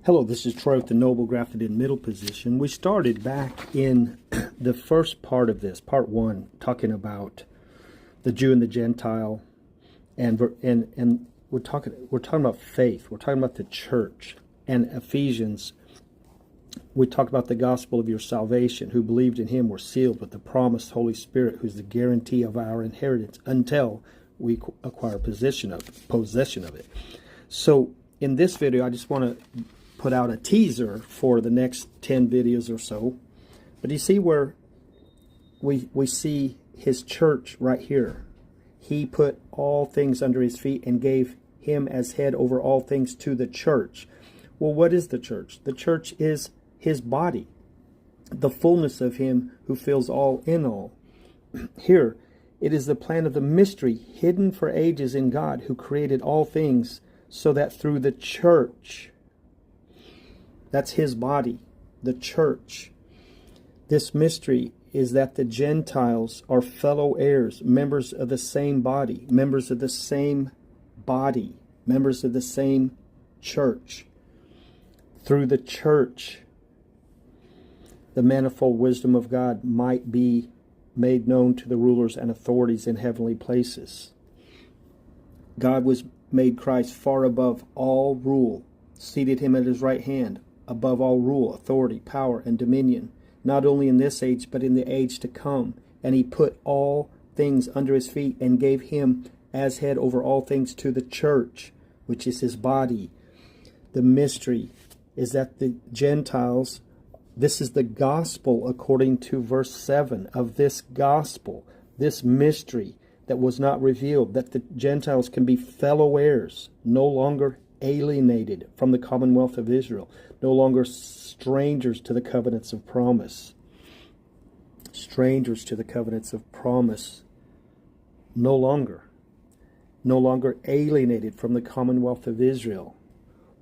Hello, this is Troy with the Noble Grafted in Middle Position. We started back in the first part of this, part one, talking about the Jew and the Gentile, and we're talking about faith. We're talking about the church. And Ephesians, we talked about the gospel of your salvation. Who believed in him were sealed with the promised Holy Spirit, who's the guarantee of our inheritance until we acquire possession of it. So in this video, I just want to put out a teaser for the next 10 videos or so. But you see where we see his church right here. He put all things under his feet and gave him as head over all things to the church. Well, what is the church? The church is his body, the fullness of him who fills all in all. Here, it is the plan of the mystery hidden for ages in God, who created all things, so that through the church, that's his body, the church. This mystery is that the Gentiles are fellow heirs, members of the same body, members of the same church. Through the church, the manifold wisdom of God might be made known to the rulers and authorities in heavenly places. God made Christ far above all rule, seated him at his right hand, above all rule, authority, power, and dominion, not only in this age, but in the age to come. And he put all things under his feet and gave him as head over all things to the church, which is his body. The mystery is that the Gentiles, this is the gospel according to verse 7 of this gospel, this mystery that was not revealed, that the Gentiles can be fellow heirs, no longer alienated from the commonwealth of Israel, no longer strangers to the covenants of promise. Strangers to the covenants of promise. No longer alienated from the commonwealth of Israel.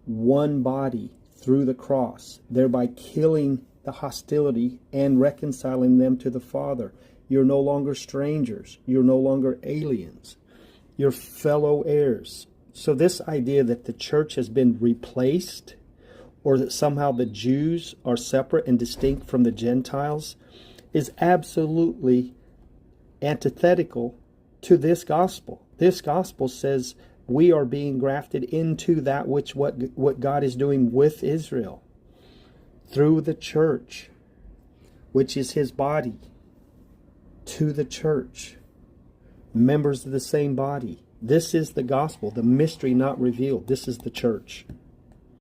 One body through the cross, thereby killing the hostility and reconciling them to the Father. You're no longer strangers. You're no longer aliens. You're fellow heirs. So this idea that the church has been replaced, or that somehow the Jews are separate and distinct from the Gentiles, is absolutely antithetical to this gospel. This gospel says we are being grafted into that what God is doing with Israel through the church, which is his body, to the church, members of the same body. This is the gospel, the mystery not revealed. This is the church.